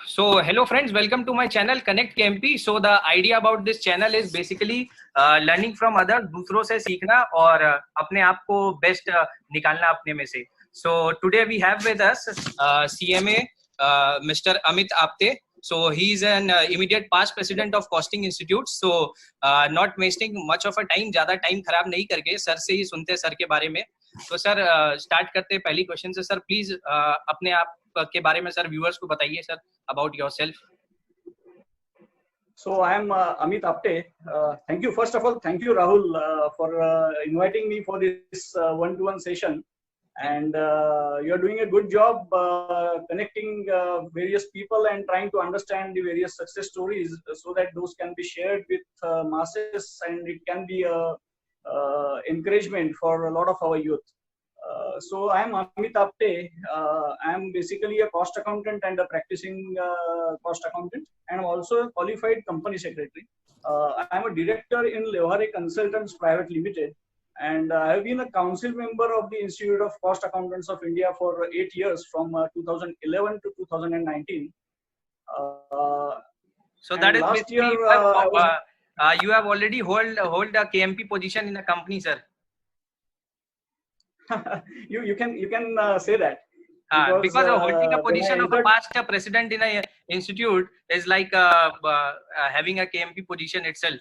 So hello friends, welcome to my channel Connect KMP. So the idea about this channel is basically learning from others, दूसरों से सीखना और अपने आप को best निकालना अपने में से. So today we have with us CMA Mr. Amit Apte. So he is an immediate past president of Costing Institute. So not wasting much of a time, ज़्यादा time खराब नहीं करके सर से ही सुनते हैं सर के बारे में. तो सर स्टार्ट करते हैं पहली क्वेश्चन से. सर प्लीज अपने आप के बारे में सर व्यूअर्स को बताइए sir about yourself. So I am Amit Apte. Thank you. First of all, thank you, Rahul, for inviting me for this one-to-one session. And you are doing a good job connecting various people and trying to understand the various success stories so that those can be shared with masses and it can be a encouragement for a lot of our youth. So I am Amit Apte. I am basically a cost accountant and a practicing cost accountant, and I'm also a qualified company secretary. I am a director in Levare Consultants Private Limited, and I have been a council member of the Institute of Cost Accountants of India for 8 years, from 2011 to 2019. So that is last year you have already hold a KMP position in the company, sir. you can say that because holding a position of a past president in a institute is like having a KMP position itself,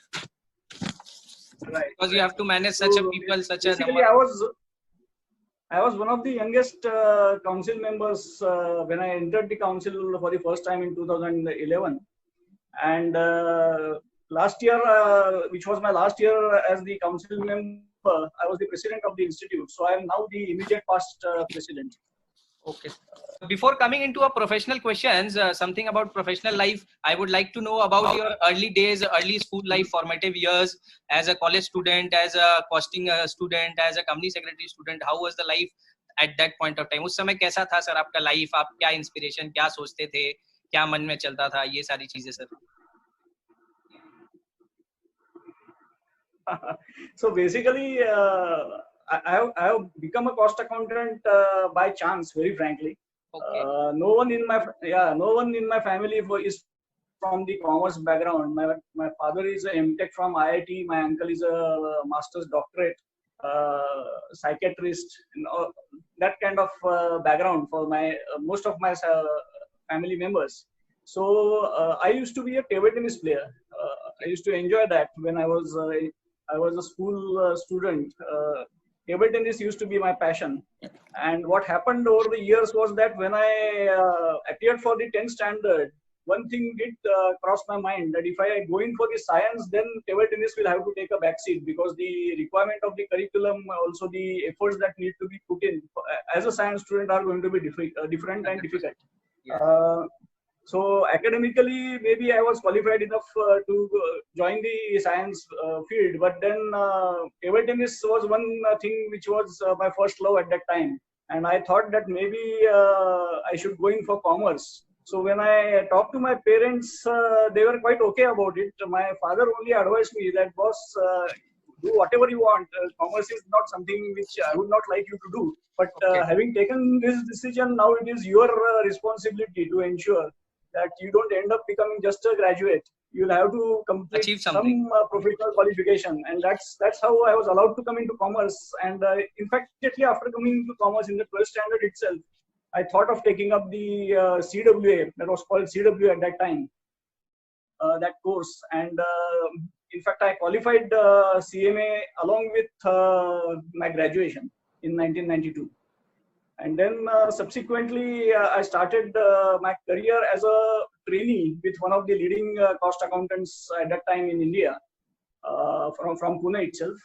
right? Because you have to manage such a people, such a number. I was one of the youngest council members when I entered the council for the first time in 2011, and last year, which was my last year as the council member, I was the president of the institute. So I am now the immediate past president. Okay. Before coming into a professional questions, something about professional life, I would like to know about your early days, early school life, formative years, as a college student, as a costing student, as a company secretary student. How was the life at that point of time? उस समय कैसा था sir आपका life? आप क्या inspiration, क्या सोचते थे, क्या मन में चलता था, ये सारी चीजें sir. So basically, I have become a cost accountant by chance, very frankly. Okay. No one in my family is from the commerce background. My father is a MTech from IIT. My uncle is a master's doctorate, psychiatrist. That kind of background for my most of my family members. So I used to be a table tennis player. I used to enjoy that when I was a school student. Table tennis used to be my passion. And what happened over the years was that when I appeared for the 10th standard, one thing did cross my mind, that if I go in for the science, then table tennis will have to take a backseat, because the requirement of the curriculum, also the efforts that need to be put in as a science student are going to be different and difficult. Yeah. So academically, maybe I was qualified enough to join the science field, but then table tennis was one thing which was my first love at that time, and I thought that maybe I should go in for commerce. So when I talked to my parents, they were quite okay about it. My father only advised me that, boss, do whatever you want. Commerce is not something which I would not like you to do. But having taken this decision, now it is your responsibility to ensure that you don't end up becoming just a graduate. You'll have to complete some professional qualification, and that's how I was allowed to come into commerce. And in fact, after coming into commerce in the 12th standard itself, I thought of taking up the CWA, that was called CWA at that time, that course. And in fact, I qualified CMA along with my graduation in 1992. And then subsequently, I started my career as a trainee with one of the leading cost accountants at that time in India, from Pune itself.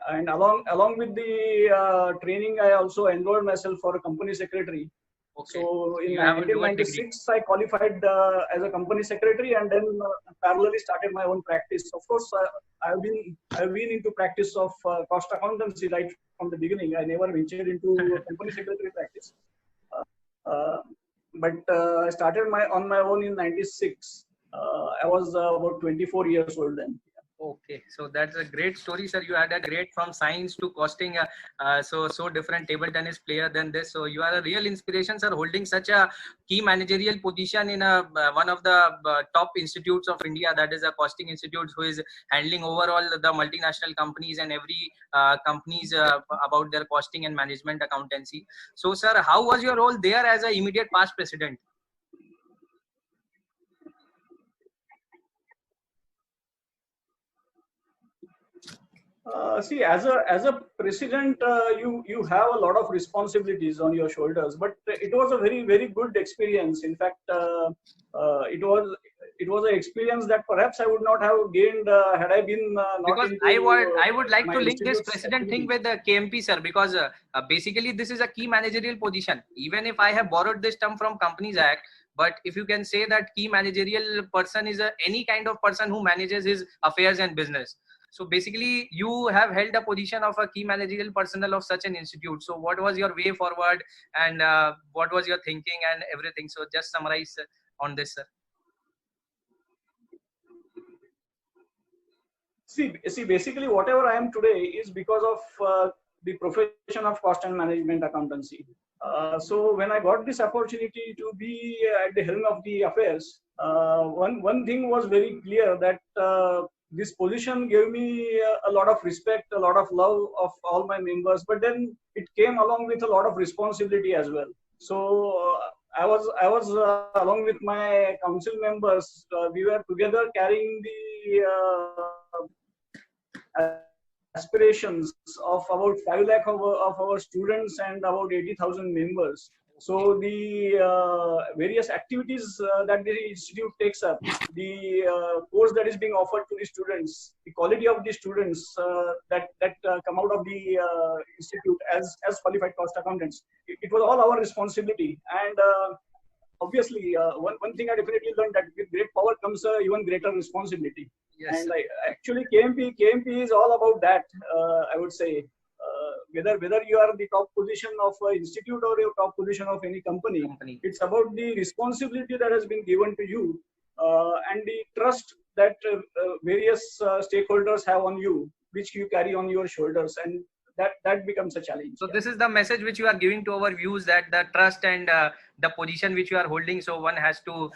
And along with the training, I also enrolled myself for a company secretary. Okay. So in 1996, I qualified as a company secretary, and then parallelly started my own practice. Of course, I've been into practice of cost accountancy right from the beginning. I never ventured into company secretary practice, but I started on my own in '96. I was about 24 years old then. Okay, so that's a great story, sir. You had a great from science to costing, so different table tennis player than this. So you are a real inspiration, sir, holding such a key managerial position in a one of the top institutes of India, that is a costing institute, who is handling overall the multinational companies and every companies about their costing and management accountancy. So, sir, how was your role there as a immediate past president? See, as a president, you have a lot of responsibilities on your shoulders. But it was a very good experience. In fact, it was an experience that perhaps I would not have gained had I been not Because into I would like my to link this institute's president thing activities. with the KMP, sir, because basically this is a key managerial position. Even if I have borrowed this term from Companies Act, but if you can say that key managerial person is any kind of person who manages his affairs and business. So basically, you have held a position of a key managerial personnel of such an institute. So what was your way forward, and what was your thinking and everything? So just summarize on this, sir. See, basically, whatever I am today is because of the profession of cost and management accountancy. So when I got this opportunity to be at the helm of the affairs, one thing was very clear, that this position gave me a lot of respect, a lot of love of all my members. But then it came along with a lot of responsibility as well. So I was along with my council members. We were together carrying the aspirations of about 5 lakh of our students and about 80,000 members. So the various activities that the institute takes up, the course that is being offered to the students, the quality of the students that come out of the institute as qualified cost accountants, it was all our responsibility. And obviously, one thing I definitely learned, that with great power comes even greater responsibility. Yes, And actually, KMP is all about that. I would say, whether you are the top position of an institute or your top position of any company, company. it's about the responsibility that has been given to you, and the trust that various stakeholders have on you, which you carry on your shoulders, and that becomes a challenge. So this is the message which you are giving to our views, that the trust and the position which you are holding. So one has to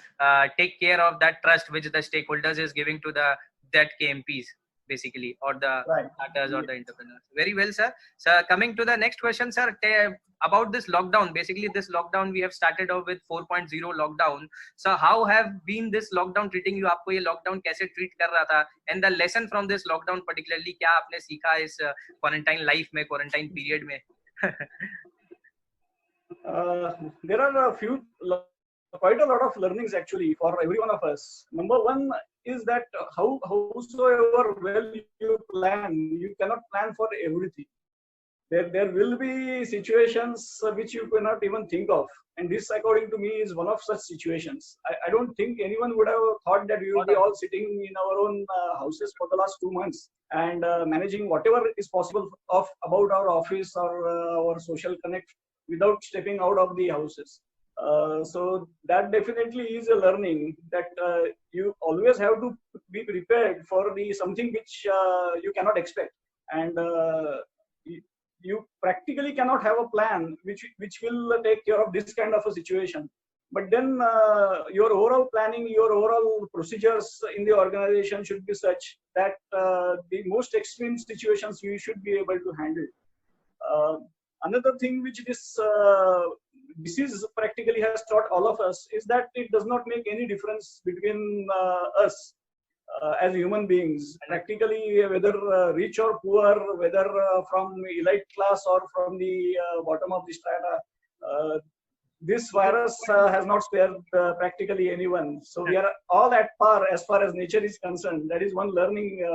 take care of that trust which the stakeholders is giving to the that KMPs basically, or the Right. starters or the entrepreneurs. Very well, sir. So coming to the next question, sir, about this lockdown. Basically, this lockdown we have started off with 4.0 lockdown. So how have been this lockdown treating you? आपको ये lockdown कैसे treat कर रहा था? And the lesson from this lockdown particularly, क्या आपने सीखा इस quarantine life में, quarantine period में? There are quite a lot of learnings actually for every one of us. Number one is that howsoever well you plan, you cannot plan for everything. There will be situations which you cannot even think of, and this, according to me, is one of such situations. I don't think anyone would have thought that we will be all sitting in our own houses for the last 2 months and managing whatever is possible about our office or our social connect without stepping out of the houses. So that definitely is a learning, that you always have to be prepared for the something which you cannot expect, and you practically cannot have a plan which will take care of this kind of a situation. But then your overall planning, your overall procedures in the organization should be such that the most extreme situations you should be able to handle. Another thing which this disease practically has taught all of us is that it does not make any difference between us as human beings. Practically, whether rich or poor, whether from elite class or from the bottom of the strata, this virus has not spared practically anyone. So we are all at par as far as nature is concerned. That is one learning,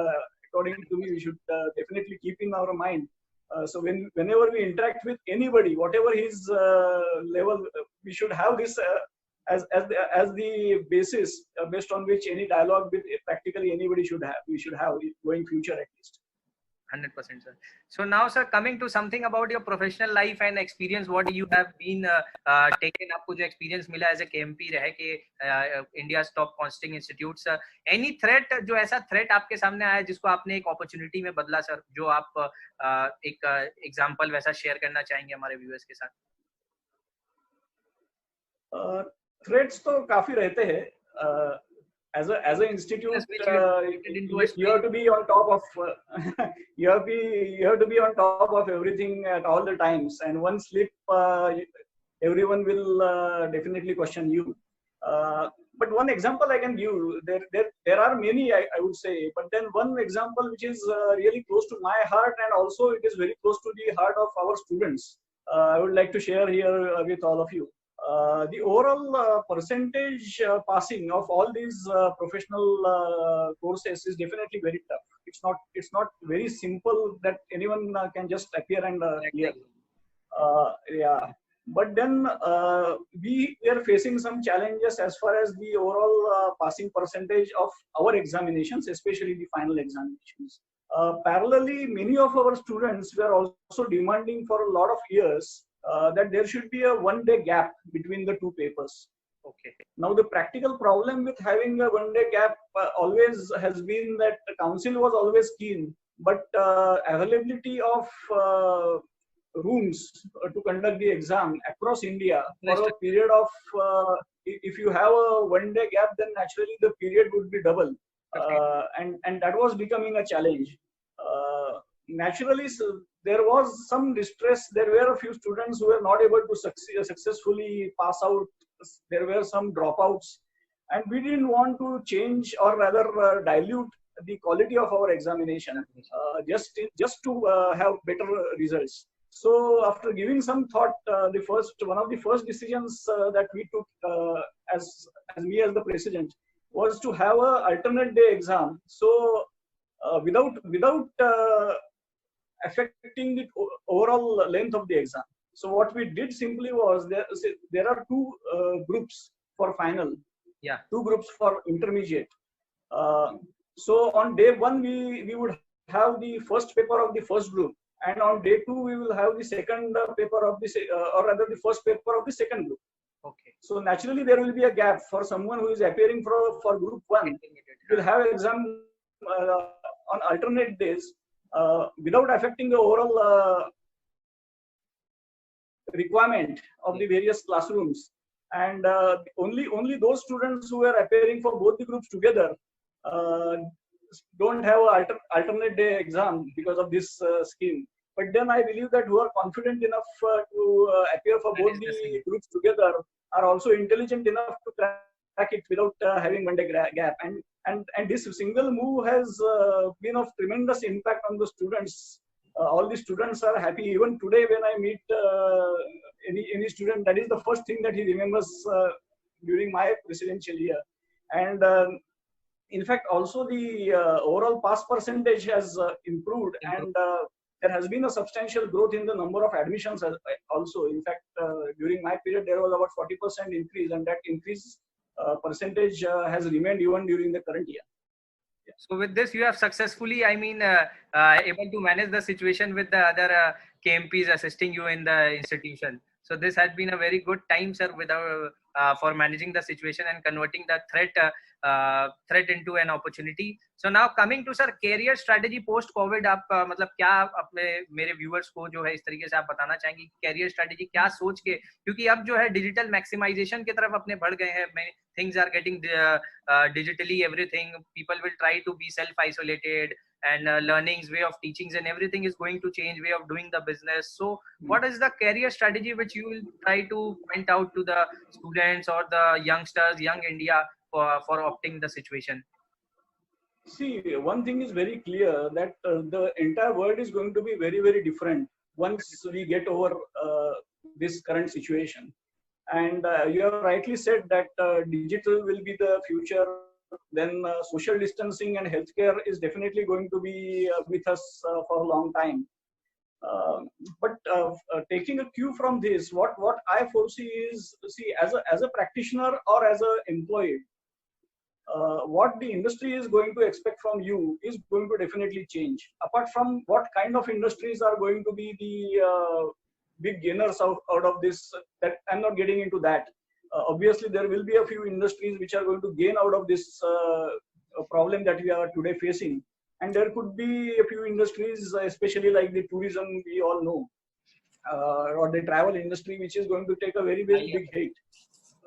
according to me, we should definitely keep in our mind. So whenever we interact with anybody, whatever his level, we should have this as the basis based on which any dialogue with practically anybody should have. We should have it going future at least. 100%, sir. So now, sir, coming to something about your professional life and experience, what you have been taken, आपको जो experience मिला as a KMP रह के India's top counseling institutes, any threat, जो ऐसा threat आपके सामने आया जिसको आपने एक opportunity में बदला, सर, जो आप एक example वैसा share करना चाहेंगे हमारे viewers के साथ? Threats तो काफी रहते हैं. As an institute, you have to be on top of you have to be on top of everything at all the times, and one slip, everyone will definitely question you. But one example I can give, there are many, I would say, but then one example which is really close to my heart, and also it is very close to the heart of our students, I would like to share here with all of you. The overall percentage passing of all these professional courses is definitely very tough. It's not very simple that anyone can just appear and clear. Yeah, but then we are facing some challenges as far as the overall passing percentage of our examinations, especially the final examinations. Parallelly, many of our students were also demanding for a lot of years that there should be a one-day gap between the two papers. Okay. Now, the practical problem with having a one-day gap always has been that the council was always keen, but availability of rooms to conduct the exam across India for a period of, if you have a one-day gap, then naturally the period would be double. And that was becoming a challenge. Naturally, so there was some distress. There were a few students who were not able to successfully pass out. There were some dropouts, and we didn't want to change, or rather dilute the quality of our examination just to have better results. So after giving some thought, one of the first decisions that we took as me as the president was to have a alternate day exam. So without affecting the overall length of the exam. So what we did simply was, there are two groups for final, two groups for intermediate. So on day one, we would have the first paper of the first group, and on day two we will have the second paper of the or rather the first paper of the second group. Okay. So naturally there will be a gap for someone who is appearing for group one. Will have exam on alternate days. Without affecting the overall requirement of the various classrooms, and only those students who are appearing for both the groups together don't have an alternate day exam because of this scheme. But then I believe that who are confident enough to appear for both the groups together are also intelligent enough to crack it without having one day gap. And this single move has been of tremendous impact on the students. All the students are happy. Even today, when I meet any student, that is the first thing that he remembers during my presidential year. And in fact, also the overall pass percentage has improved, and there has been a substantial growth in the number of admissions also. In fact, during my period, there was about 40% increase, and that increase percentage has remained even during the current year. Yeah. So with this, you have successfully, able to manage the situation with the other KMPs assisting you in the institution. So this has been a very good time, sir, for managing the situation and converting the threat into an opportunity. So now coming to sir, career strategy post COVID, आप मतलब क्या अपने मेरे viewers को जो है इस तरीके से आप बताना चाहेंगे कि career strategy क्या सोच के, क्योंकि अब जो है digital maximization की तरफ अपने बढ़ गए हैं. Things are getting digitally everything. People will try to be self-isolated, and learnings, way of teachings and everything is going to change, way of doing the business. So what is the career strategy which you will try to point out to the students or the youngsters, young India, for opting the situation? See, one thing is very clear, that the entire world is going to be very, very different once we get over this current situation. And you have rightly said that digital will be the future. Then social distancing and healthcare is definitely going to be with us for a long time. But taking a cue from this, what I foresee is, see, as a practitioner or as an employee, what the industry is going to expect from you is going to definitely change. Apart from what kind of industries are going to be the big gainers out of this, that I'm not getting into that. Obviously, there will be a few industries which are going to gain out of this problem that we are today facing. And there could be a few industries, especially like the tourism, we all know, or the travel industry, which is going to take a very, very big hit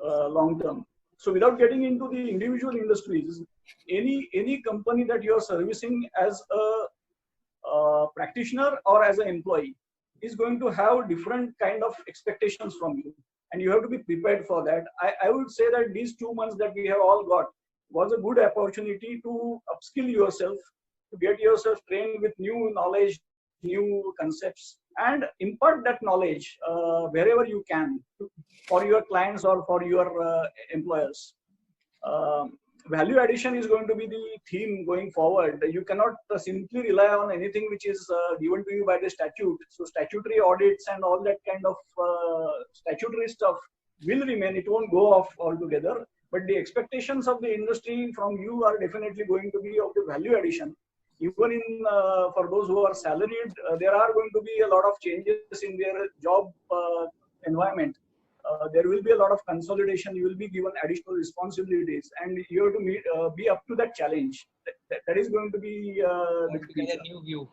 long term. So without getting into the individual industries, any company that you are servicing as a practitioner or as an employee is going to have different kind of expectations from you, and you have to be prepared for that. I would say that these 2 months that we have all got was a good opportunity to upskill yourself, to get yourself trained with new knowledge, new concepts, and impart that knowledge wherever you can for your clients or for your employers. Value addition is going to be the theme going forward. You cannot simply rely on anything which is given to you by the statute. So statutory audits and all that kind of statutory stuff will remain. It won't go off altogether. But the expectations of the industry from you are definitely going to be of the value addition. Even in for those who are salaried, there are going to be a lot of changes in their job environment. There will be a lot of consolidation. You will be given additional responsibilities, and you have to be up to that challenge. That is going to be the future. A new view.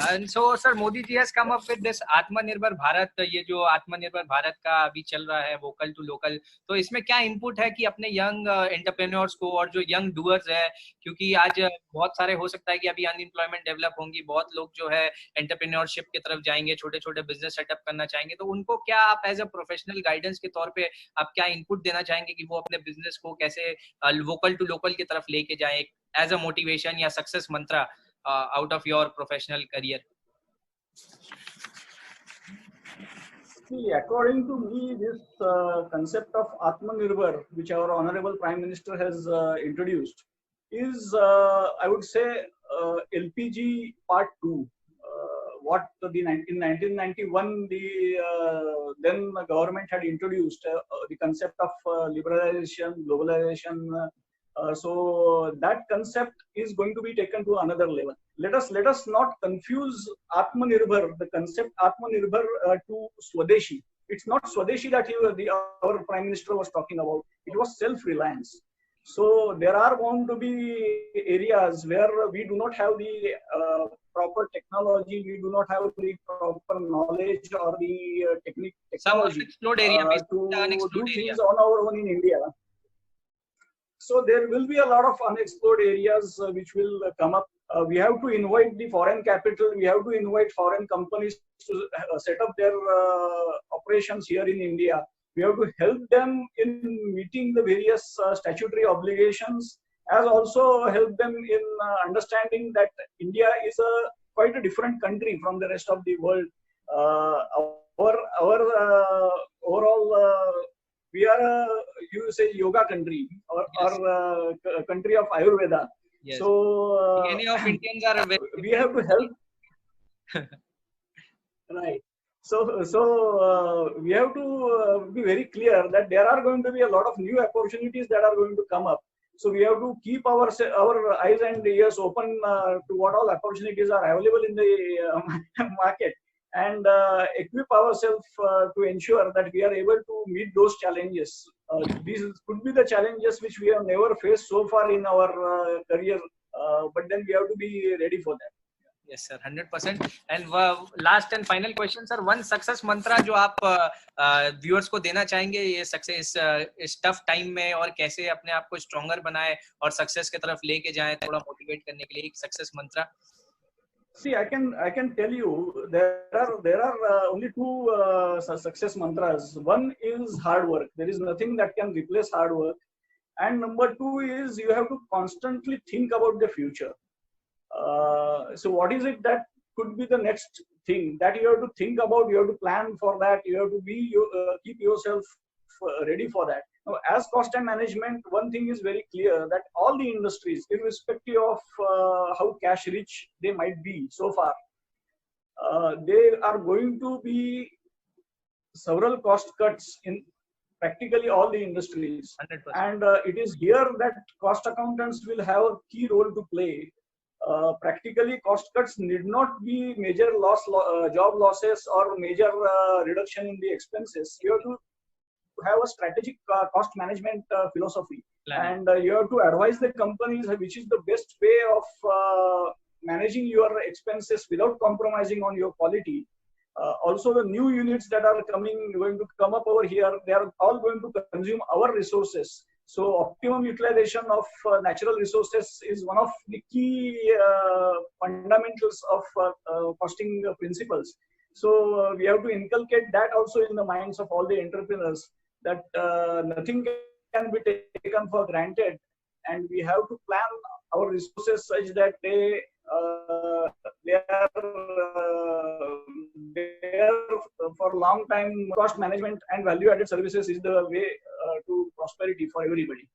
And so, sir, Modi ji has come up with this Atmanirbhar Bharat. ये जो आत्मनिर्भर भारत का अभी चल रहा है, vocal to local, तो इसमें क्या इनपुट है कि अपने यंग एंटरप्रेन्योर्स को और जो यंग डूअर्स है, क्योंकि आज बहुत सारे हो सकता है कि अभी अनएम्प्लॉयमेंट डेवलप होंगी, बहुत लोग जो है एंटरप्रेन्योरशिप की तरफ जाएंगे, छोटे छोटे बिजनेस सेटअप करना चाहेंगे, तो उनको क्या आप एज अ प्रोफेशनल गाइडेंस के तौर पे आप क्या इनपुट देना चाहेंगे कि वो अपने बिजनेस को कैसे वोकल टू लोकल की तरफ लेके जाएं एज अ मोटिवेशन या success Mantra out of your professional career? See, according to me, this concept of Atmanirbhar, which our Honorable Prime Minister has introduced, is, I would say, LPG Part 2. What in 1991 then the government had introduced the concept of liberalization, globalization. So that concept is going to be taken to another level. Let us not confuse Atmanirbhar, the concept Atmanirbhar to Swadeshi. It's not Swadeshi that our Prime Minister was talking about. It was self-reliance. So there are going to be areas where we do not have the proper technology, we do not have the proper knowledge or the technology to do things on our own in India. So there will be a lot of unexplored areas which will come up. We have to invite the foreign capital. We have to invite foreign companies to set up their operations here in India. We have to help them in meeting the various statutory obligations, as also help them in understanding that India is quite a different country from the rest of the world. Our overall we are you say yoga country or country of Ayurveda. Yes. So many of Indians are we have to help. Right. So we have to be very clear that there are going to be a lot of new opportunities that are going to come up. So we have to keep our eyes and ears open to what all opportunities are available in the market, and equip ourselves to ensure that we are able to meet those challenges. These could be the challenges which we have never faced so far in our career, but then we have to be ready for that. Yes sir, 100%. And last and final question sir, one success mantra जो आप viewers को देना चाहेंगे ये success इस tough time में, और कैसे अपने आप को stronger बनाए और success की तरफ लेके जाएं, थोड़ा motivate करने के लिए एक success mantra. See, I can tell you there are only two success mantras. One is hard work. There is nothing that can replace hard work. And number two is you have to constantly think about the future. So what is it that could be the next thing that you have to think about? You have to plan for that. You have to keep yourself ready for that. Now, as cost and management, one thing is very clear that all the industries, irrespective of how cash rich they might be so far, there are going to be several cost cuts in practically all the industries. 100%. And it is here that cost accountants will have a key role to play. Practically, cost cuts need not be major job losses or major reduction in the expenses. You have to have a strategic cost management philosophy, and you have to advise the companies which is the best way of managing your expenses without compromising on your quality. Also, the new units that are going to come up over here, they are all going to consume our resources. So optimum utilization of natural resources is one of the key fundamentals of costing principles. So we have to inculcate that also in the minds of all the entrepreneurs, that nothing can be taken for granted, and we have to plan our resources such that they are there for a long time. Cost management and value-added services is the way to prosperity for everybody.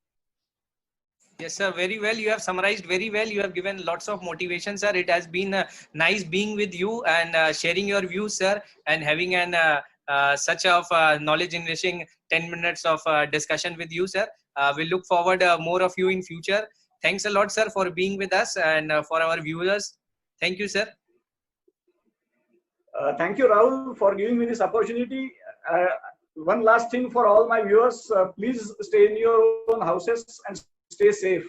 Yes, sir. Very well. You have summarized very well. You have given lots of motivation, sir. It has been nice being with you and sharing your views, sir, and having an such of knowledge enriching 10 minutes of discussion with you, sir. We look forward more of you in future. Thanks a lot, sir, for being with us and for our viewers. Thank you, sir. Thank you, Rahul, for giving me this opportunity. One last thing for all my viewers, please stay in your own houses and stay safe,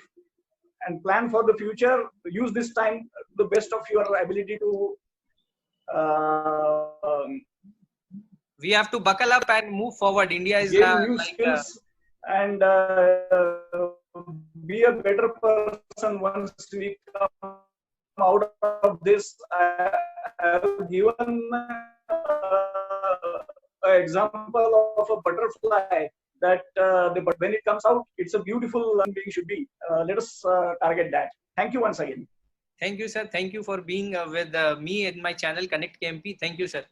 and plan for the future. Use this time to the best of your ability to we have to buckle up and move forward. India is gain new skills and be a better person once we come out of this. I have given an example of a butterfly, that when it comes out, it's a beautiful being should be. Let us target that. Thank you once again. Thank you, sir. Thank you for being with me and my channel Connect KMP. Thank you, sir.